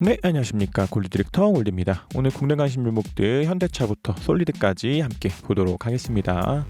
네, 안녕하십니까. 골드 디렉터 골드입니다. 오늘 국내 관심 종목들 현대차부터 솔리드까지 함께 보도록 하겠습니다.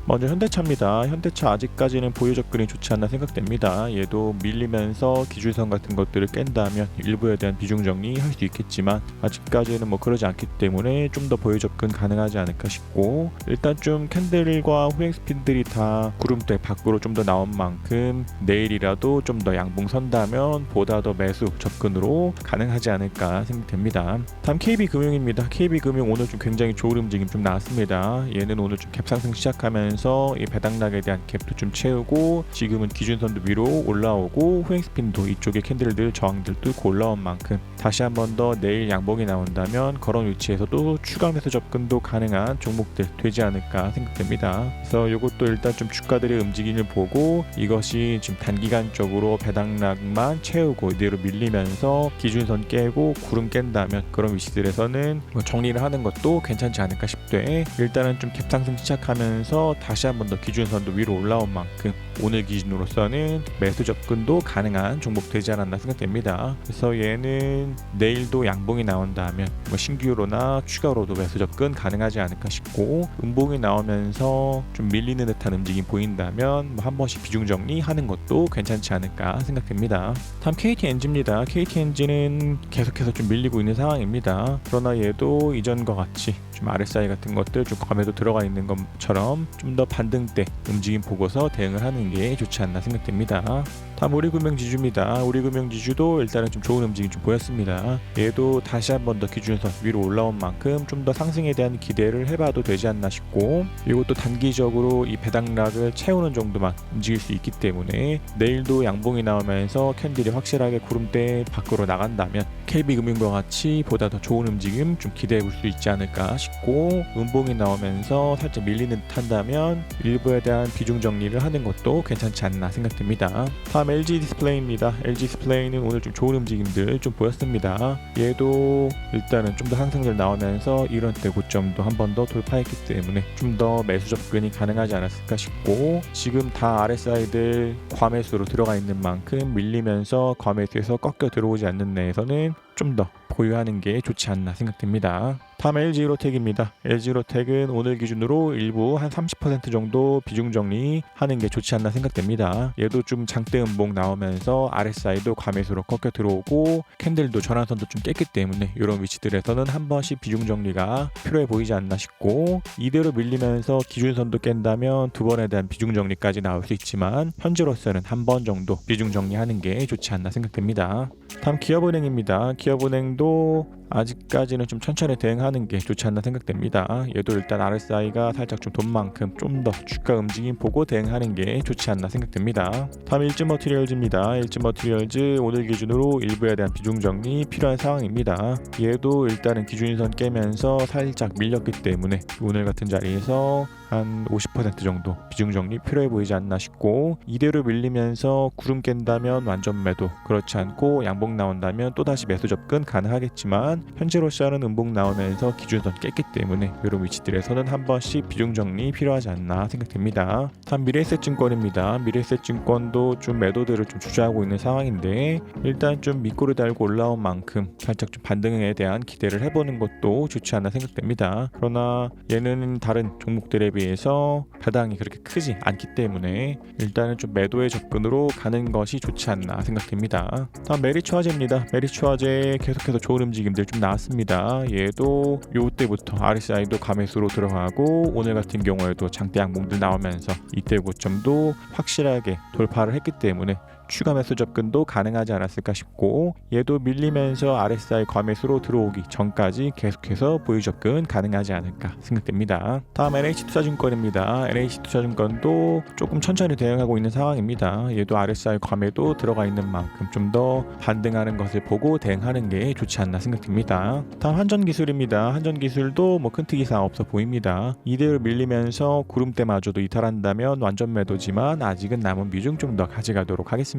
먼저 현대차입니다. 현대차 아직까지는 보유 접근이 좋지 않나 생각됩니다. 얘도 밀리면서 기준선 같은 것들을 깬다면 일부에 대한 비중 정리할 수 있겠지만 아직까지는 그러지 않기 때문에 좀 더 보유 접근 가능하지 않을까 싶고, 일단 좀 캔들과 후행 스핀들이 다 구름대 밖으로 좀 더 나온 만큼 내일이라도 좀 더 양봉 선다면 보다 더 매수 접근으로 가능하지 않을까 생각됩니다. 다음 KB금융입니다. KB금융 오늘 좀 굉장히 좋은 움직임 좀 나왔습니다. 얘는 오늘 좀 갭상승 시작하면서 이 배당락에 대한 갭도 좀 채우고, 지금은 기준선도 위로 올라오고 후행 스핀도 이쪽에 캔들들 저항들 뚫고 올라온 만큼 다시 한 번 더 내일 양봉이 나온다면 그런 위치에서도 추가 매수 접근도 가능한 종목들 되지 않을까 생각됩니다. 그래서 이것도 일단 좀 주가들의 움직임을 보고 이것이 지금 단기간적으로 배당락만 채우고 이대로 밀리면서 기준선 깨고 구름 깬다면 그런 위치들에서는 정리를 하는 것도 괜찮지 않을까 싶되, 일단은 좀 갭상승 시작하면서 다시 한 번 더 기준선도 위로 올라온 만큼 오늘 기준으로서는 매수 접근도 가능한 종목 되지 않았나 생각됩니다. 그래서 얘는 내일도 양봉이 나온다면 신규로나 추가로도 매수 접근 가능하지 않을까 싶고, 음봉이 나오면서 좀 밀리는 듯한 움직임 보인다면 한 번씩 비중 정리하는 것도 괜찮지 않을까 생각됩니다. 다음 KTNG입니다. KTNG는 계속해서 좀 밀리고 있는 상황입니다. 그러나 얘도 이전과 같이 좀 RSI 같은 것들 좀 감에도 들어가 있는 것처럼 좀 더 반등대 움직임 보고서 대응을 하는 게 좋지 않나 생각됩니다. 다음 우리금융지주입니다. 우리금융지주도 일단은 좀 좋은 움직임 좀 보였습니다. 얘도 다시 한 번 더 기준선 위로 올라온 만큼 좀 더 상승에 대한 기대를 해봐도 되지 않나 싶고, 이것도 단기적으로 이 배당락을 채우는 정도만 움직일 수 있기 때문에 내일도 양봉이 나오면서 캔들이 확실하게 구름대 밖으로 나간다면 KB금융과 같이 보다 더 좋은 움직임 좀 기대해 볼 수 있지 않을까 싶고, 음봉이 나오면서 살짝 밀리는 듯 한다면 일부에 대한 비중 정리를 하는 것도 괜찮지 않나 생각됩니다. 다음 LG디스플레이입니다. LG디스플레이는 오늘 좀 좋은 움직임들 좀 보였습니다. 얘도 일단은 좀 더 상승들 나오면서 이런 때 고점도 한 번 더 돌파했기 때문에 좀 더 매수 접근이 가능하지 않았을까 싶고, 지금 다 RSI들 과매수로 들어가 있는 만큼 밀리면서 과매수에서 꺾여 들어오지 않는 내에서는 좀 더 보유하는 게 좋지 않나 생각됩니다. 다음 LG로텍입니다. LG로텍은 오늘 기준으로 일부 한 30% 정도 비중 정리하는 게 좋지 않나 생각됩니다. 얘도 좀 장대 음봉 나오면서 RSI도 과매수로 꺾여 들어오고 캔들도 전환선도 좀 깼기 때문에 이런 위치들에서는 한 번씩 비중 정리가 필요해 보이지 않나 싶고, 이대로 밀리면서 기준선도 깬다면 두 번에 대한 비중 정리까지 나올 수 있지만 현재로서는 한 번 정도 비중 정리하는 게 좋지 않나 생각됩니다. 다음 기업은행입니다. 기업은행도 아직까지는 좀 천천히 대응하는 게 좋지 않나 생각됩니다. 얘도 일단 RSI가 살짝 좀 돈 만큼 좀 더 주가 움직임 보고 대응하는 게 좋지 않나 생각됩니다. 다음 일즈머티리얼즈입니다. 일즈머티리얼즈 오늘 기준으로 일부에 대한 비중 정리 필요한 상황입니다. 얘도 일단은 기준선 깨면서 살짝 밀렸기 때문에 오늘 같은 자리에서 한 50% 정도 비중 정리 필요해 보이지 않나 싶고, 이대로 밀리면서 구름 깬다면 완전 매도, 그렇지 않고 양봉 나온다면 또다시 매수 접근 가능하겠지만 현재로서는 음봉 나오면서 기준선 깼기 때문에 이런 위치들에서는 한 번씩 비중 정리 필요하지 않나 생각됩니다. 다음 미래에셋증권입니다. 미래에셋증권도 좀 매도들을 좀 주저하고 있는 상황인데, 일단 좀 밑꼬리 달고 올라온 만큼 살짝 좀 반등에 대한 기대를 해보는 것도 좋지 않나 생각됩니다. 그러나 얘는 다른 종목들에 비해서 배당이 그렇게 크지 않기 때문에 일단은 좀 매도의 접근으로 가는 것이 좋지 않나 생각됩니다. 다음 메리츠화재입니다. 메리츠화재 계속해서 좋은 움직임들 좀 나왔습니다. 얘도 요때부터 RSI도 과매수로 들어가고 오늘 같은 경우에도 장대 양봉들 나오면서 이때 고점도 확실하게 돌파를 했기 때문에 추가 매수 접근도 가능하지 않았을까 싶고, 얘도 밀리면서 RSI 과매수로 들어오기 전까지 계속해서 보유 접근 가능하지 않을까 생각됩니다. 다음 NH투자증권입니다. NH투자증권도 조금 천천히 대응하고 있는 상황입니다. 얘도 RSI 과매도 들어가 있는 만큼 좀 더 반등하는 것을 보고 대응하는 게 좋지 않나 생각됩니다. 다음 한전기술입니다. 한전기술도 큰 특이사항 없어 보입니다. 이대로 밀리면서 구름대마저도 이탈한다면 완전 매도지만 아직은 남은 비중 좀 더 가져가도록 하겠습니다.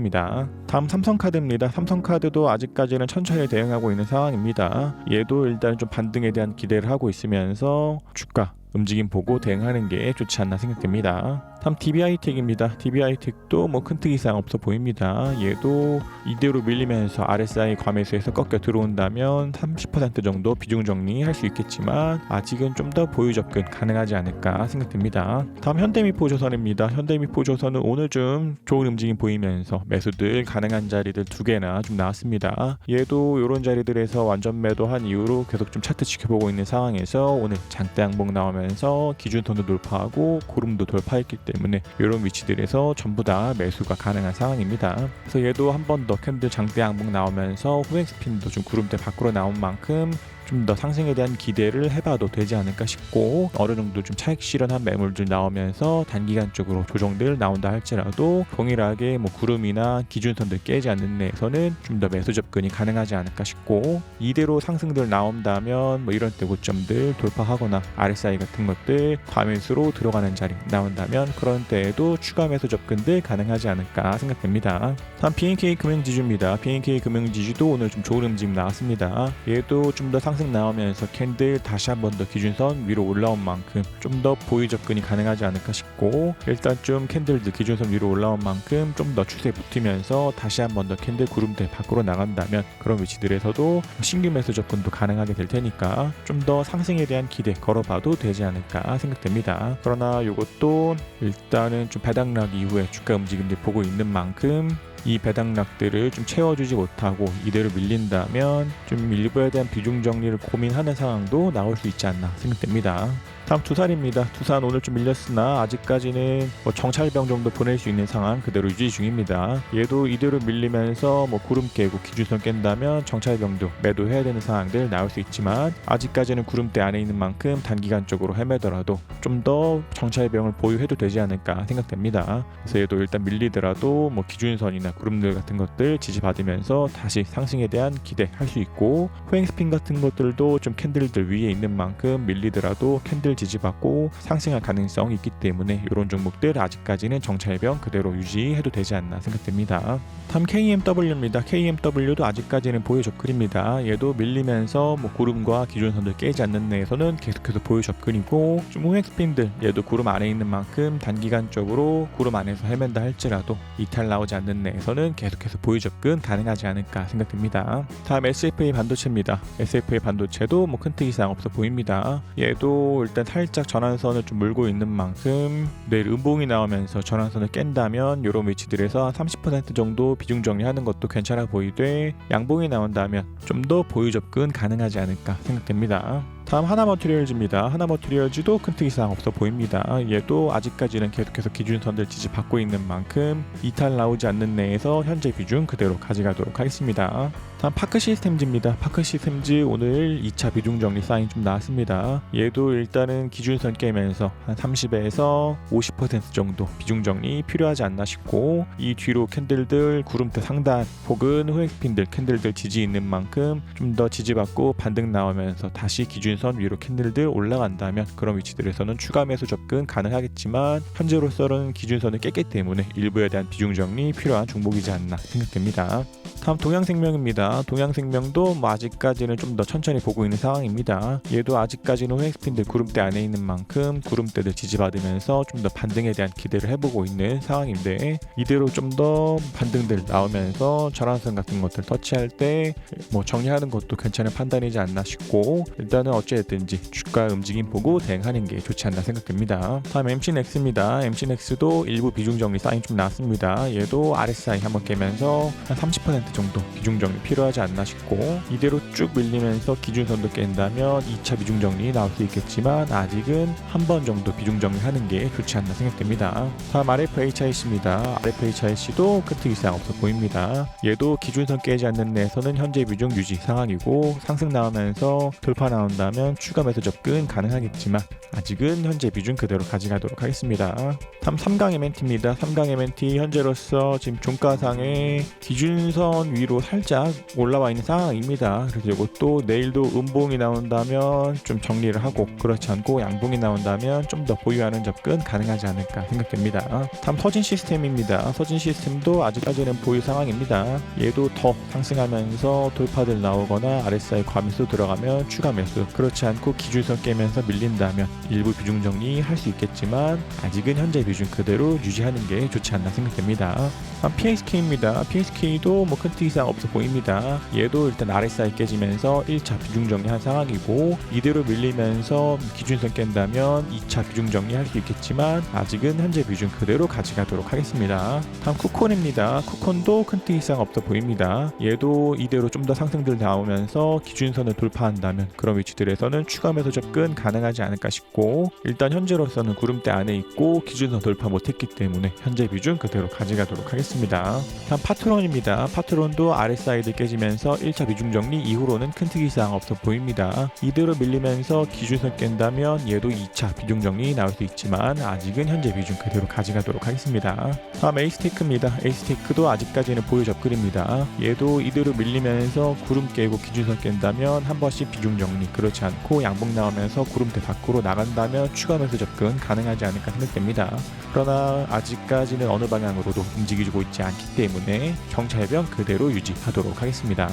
다음 삼성카드입니다. 삼성카드도 아직까지는 천천히 대응하고 있는 상황입니다. 얘도 일단 좀 반등에 대한 기대를 하고 있으면서 주가 움직임 보고 대응하는 게 좋지 않나 생각됩니다. 다음 DB하이텍입니다. DB하이텍도 뭐 큰 특이사항 없어 보입니다. 얘도 이대로 밀리면서 RSI 과매수에서 꺾여 들어온다면 30% 정도 비중 정리할 수 있겠지만 아직은 좀 더 보유 접근 가능하지 않을까 생각됩니다. 다음 현대미포조선입니다. 현대미포조선은 오늘 좀 좋은 움직임 보이면서 매수들 가능한 자리들 2개나 좀 나왔습니다. 얘도 이런 자리들에서 완전 매도한 이후로 계속 좀 차트 지켜보고 있는 상황에서 오늘 장대 양봉 나오면서 기준선도 돌파하고 고름도 돌파했기 때문에 이런 위치들에서 전부 다 매수가 가능한 상황입니다. 그래서 얘도 한 번 더 캔들 장대 양봉 나오면서 후행 스핀도 좀 구름대 밖으로 나온 만큼 좀 더 상승에 대한 기대를 해봐도 되지 않을까 싶고, 어느 정도 좀 차익 실현한 매물들 나오면서 단기간적으로 조정들 나온다 할지라도 동일하게 뭐 구름이나 기준선들 깨지 않는 내에서는 좀 더 매수 접근이 가능하지 않을까 싶고, 이대로 상승들 나온다면 뭐 이런 때 고점들 돌파하거나 RSI 같은 것들 과매수로 들어가는 자리 나온다면 그런 때에도 추가 매수 접근들 가능하지 않을까 생각됩니다. 다음 BNK 금융지주입니다. BNK 금융지주도 오늘 좀 좋은 움직임 나왔습니다. 얘도 좀 더 상승 나오면서 캔들 다시 한 번 더 기준선 위로 올라온 만큼 좀 더 보유 접근이 가능하지 않을까 싶고, 일단 좀 캔들들 기준선 위로 올라온 만큼 좀 더 추세 붙으면서 다시 한 번 더 캔들 구름대 밖으로 나간다면 그런 위치들에서도 신규 매수 접근도 가능하게 될 테니까 좀 더 상승에 대한 기대 걸어봐도 되지 않을까 생각됩니다. 그러나 이것도 일단은 좀 바닥락 이후에 주가 움직임들 보고 있는 만큼 이 배당락들을 좀 채워주지 못하고 이대로 밀린다면 좀 일부에 대한 비중 정리를 고민하는 상황도 나올 수 있지 않나 생각됩니다. 다음 두산입니다. 두산 오늘 좀 밀렸으나 아직까지는 뭐 정찰병 정도 보낼 수 있는 상황 그대로 유지 중입니다. 얘도 이대로 밀리면서 뭐 구름 깨고 기준선 깬다면 정찰병도 매도해야 되는 상황들 나올 수 있지만, 아직까지는 구름대 안에 있는 만큼 단기간적으로 헤매더라도 좀 더 정찰병을 보유해도 되지 않을까 생각됩니다. 그래서 얘도 일단 밀리더라도 뭐 기준선이나 구름들 같은 것들 지지받으면서 다시 상승에 대한 기대할 수 있고, 후행 스핀 같은 것들도 좀 캔들들 위에 있는 만큼 밀리더라도 캔들 지지받고 상승할 가능성이 있기 때문에 이런 종목들 아직까지는 정찰병 그대로 유지해도 되지 않나 생각됩니다. 다음 KMW입니다. KMW도 아직까지는 보유 접근입니다. 얘도 밀리면서 뭐 구름과 기준선들 깨지 않는 내에서는 계속해서 보유 접근이고, 좀 후행 스핀들 얘도 구름 안에 있는 만큼 단기간적으로 구름 안에서 헤맨다 할지라도 이탈 나오지 않는 내에서는 계속해서 보유 접근 가능하지 않을까 생각됩니다. 다음 SFA 반도체입니다. SFA 반도체도 뭐 큰 특이사항 없어 보입니다. 얘도 일단 살짝 전환선을 좀 물고 있는 만큼 내일 음봉이 나오면서 전환선을 깬다면 이런 위치들에서 30% 정도 비중 정리하는 것도 괜찮아 보이되, 양봉이 나온다면 좀 더 보유 접근 가능하지 않을까 생각됩니다. 다음 하나머티리얼즈입니다. 하나머티리얼즈도 큰 특이사항 없어 보입니다. 얘도 아직까지는 계속해서 기준선들 지지받고 있는 만큼 이탈 나오지 않는 내에서 현재 비중 그대로 가져가도록 하겠습니다. 다음 파크시스템즈입니다. 파크시스템즈 오늘 2차 비중 정리 사인 좀 나왔습니다. 얘도 일단은 기준선 깨면서 한 30에서 50% 정도 비중 정리 필요하지 않나 싶고, 이 뒤로 캔들들 구름대 상단 혹은 후행스핀들 캔들들 지지 있는 만큼 좀 더 지지받고 반등 나오면서 다시 기준선 위로 캔들들 올라간다면 그런 위치들에서는 추가 매수 접근 가능하겠지만, 현재로서는 기준선을 깼기 때문에 일부에 대한 비중 정리 필요한 종목이지 않나 생각됩니다. 다음 동양생명입니다. 동양생명도 뭐 아직까지는 좀 더 천천히 보고 있는 상황입니다. 얘도 아직까지는 후행스핀들 구름대 안에 있는 만큼 구름대들 지지받으면서 좀 더 반등에 대한 기대를 해보고 있는 상황인데, 이대로 좀 더 반등들 나오면서 전환선 같은 것들 터치할 때 뭐 정리하는 것도 괜찮은 판단이지 않나 싶고, 일단은 어찌됐든지 주가 움직임 보고 대응하는 게 좋지 않나 생각됩니다. 다음 MC넥스입니다. MC넥스도 일부 비중 정리 사인 좀 나왔습니다. 얘도 RSI 한번 깨면서 한 30% 정도 비중 정리 필요하지 않나 싶고, 이대로 쭉 밀리면서 기준선도 깬다면 2차 비중 정리 나올 수 있겠지만 아직은 한 번 정도 비중 정리하는 게 좋지 않나 생각됩니다. 다음 RFHIC입니다. RFHIC도 큰 특이사항 없어 보입니다. 얘도 기준선 깨지 않는 내에서는 현재 비중 유지 상황이고, 상승 나오면서 돌파 나온다면 추가 매수 접근 가능하겠지만 아직은 현재 비중 그대로 가져가도록 하겠습니다. 다음 3강 MNT입니다. 3강 MNT 현재로서 지금 종가상의 기준선 1000선 위로 살짝 올라와 있는 상황입니다. 그래서 이것도 내일도 음봉이 나온다면 좀 정리를 하고, 그렇지 않고 양봉이 나온다면 좀 더 보유하는 접근 가능하지 않을까 생각됩니다. 다음 서진 시스템입니다. 서진 시스템도 아직까지는 보유 상황입니다. 얘도 더 상승하면서 돌파들 나오거나 RSI 과매수 들어가면 추가 매수, 그렇지 않고 기준선 깨면서 밀린다면 일부 비중 정리 할 수 있겠지만 아직은 현재 비중 그대로 유지하는 게 좋지 않나 생각됩니다. PSK입니다. PSK도 뭐 큰 틀 이상 없어 보입니다. 얘도 일단 RSI 깨지면서 1차 비중 정리한 상황이고, 이대로 밀리면서 기준선 깬다면 2차 비중 정리할 수 있겠지만 아직은 현재 비중 그대로 가져가도록 하겠습니다. 다음 쿠콘입니다. 쿠콘도 큰 틀 이상 없어 보입니다. 얘도 이대로 좀 더 상승들 나오면서 기준선을 돌파한다면 그런 위치들에서는 추가 매수 접근 가능하지 않을까 싶고, 일단 현재로서는 구름대 안에 있고 기준선 돌파 못했기 때문에 현재 비중 그대로 가져가도록 하겠습니다. 다음 파트론입니다. 파트론도 RSI를 깨지면서 1차 비중 정리 이후로는 큰 특이 사항 없어 보입니다. 이대로 밀리면서 기준선 깬다면 얘도 2차 비중 정리 나올 수 있지만 아직은 현재 비중 그대로 가져가도록 하겠습니다. 다음 에이스테이크입니다. 에이스테이크도 아직까지는 보유 접근입니다. 얘도 이대로 밀리면서 구름 깨고 기준선 깬다면 한 번씩 비중 정리, 그렇지 않고 양봉 나오면서 구름대 밖으로 나간다면 추가 매수 접근 가능하지 않을까 생각됩니다. 그러나 아직까지는 어느 방향으로도 움직이고 있지 않기 때문에 정찰병 그대로 유지하도록 하겠습니다.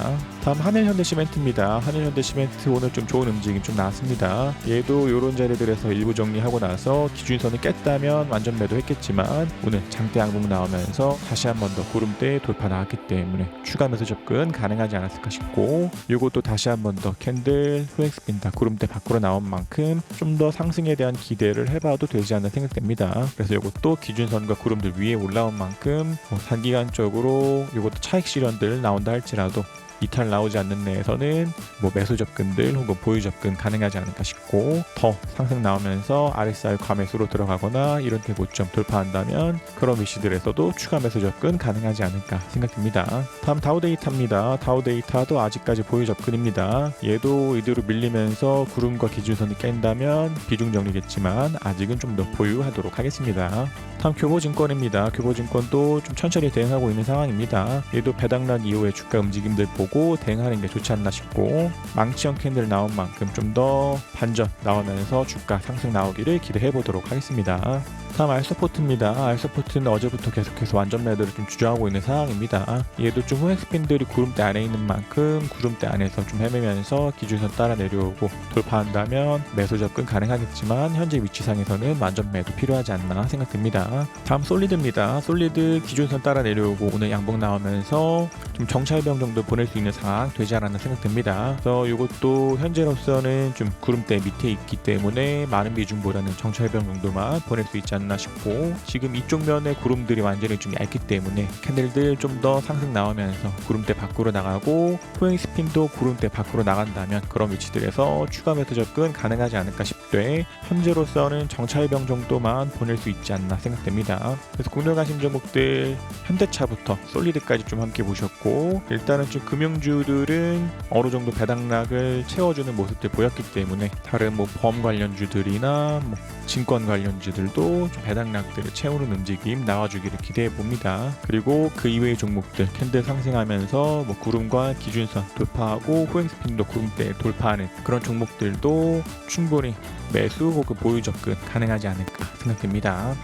다음 하늘현대시멘트입니다. 하늘현대시멘트 오늘 좀 좋은 움직임 좀 나왔습니다. 얘도 이런 자리들에서 일부 정리하고 나서 기준선을 깼다면 완전 매도했겠지만 오늘 장대 양봉 나오면서 다시 한 번 더 구름대 돌파 나왔기 때문에 추가 매수 접근 가능하지 않았을까 싶고, 이것도 다시 한 번 더 캔들 후엑스핀 다 구름대 밖으로 나온 만큼 좀 더 상승에 대한 기대를 해봐도 되지 않나 생각됩니다. 그래서 이것도 기준선과 구름들 위에 올라온 만큼 단기간적으로 이것도 차익 실현들 나온다 할지라도 이탈 나오지 않는 내에서는 뭐 매수 접근들 혹은 보유 접근 가능하지 않을까 싶고, 더 상승 나오면서 RSI 과매수로 들어가거나 이런 대고점 돌파한다면 그런 위치들에서도 추가 매수 접근 가능하지 않을까 생각됩니다. 다음 다우데이터입니다. 다우데이터도 아직까지 보유 접근입니다. 얘도 이대로 밀리면서 구름과 기준선을 깬다면 비중 정리겠지만 아직은 좀 더 보유하도록 하겠습니다. 다음 교보증권입니다. 교보증권도 좀 천천히 대응하고 있는 상황입니다. 얘도 배당락 이후에 주가 움직임들 보고 대응하는 게 좋지 않나 싶고, 망치형 캔들 나온 만큼 좀 더 반전 나오면서 주가 상승 나오기를 기대해 보도록 하겠습니다. 다음 알서포트입니다. 알서포트는 어제부터 계속해서 완전 매도를 좀 주저하고 있는 상황입니다. 얘도 좀 후엑스핀들이 구름대 안에 있는 만큼 구름대 안에서 좀 헤매면서 기준선 따라 내려오고 돌파한다면 매수 접근 가능하겠지만 현재 위치상에서는 완전 매도 필요하지 않나 생각됩니다. 다음 솔리드입니다. 솔리드 기준선 따라 내려오고 오늘 양봉 나오면서 좀 정찰병 정도 보낼 수 있는 상황 되지 않았나 생각됩니다. 그래서 이것도 현재로서는 좀 구름대 밑에 있기 때문에 많은 비중보다는 정찰병 정도만 보낼 수 있지 않나 싶고, 지금 이쪽 면에 구름들이 완전히 좀 얇기 때문에 캔들들 좀 더 상승 나오면서 구름대 밖으로 나가고 포행 스핀도 구름대 밖으로 나간다면 그런 위치들에서 추가 매수 접근 가능하지 않을까 싶되, 현재로서는 정찰병 정도만 보낼 수 있지 않나 생각됩니다. 그래서 공략 가신 종목들 현대차부터 솔리드까지 좀 함께 보셨고, 일단은 좀 금융주들은 어느 정도 배당락을 채워주는 모습들 보였기 때문에 다른 뭐 보험 관련주들이나 뭐 증권 관련주들도 좀 배당락들을 채우는 움직임 나와주기를 기대해 봅니다. 그리고 그 이외의 종목들 캔들 상승하면서 뭐 구름과 기준선 돌파하고 호행스핀도 구름대 돌파하는 그런 종목들도 충분히 매수 혹은 보유 접근 가능하지 않을까 생각됩니다.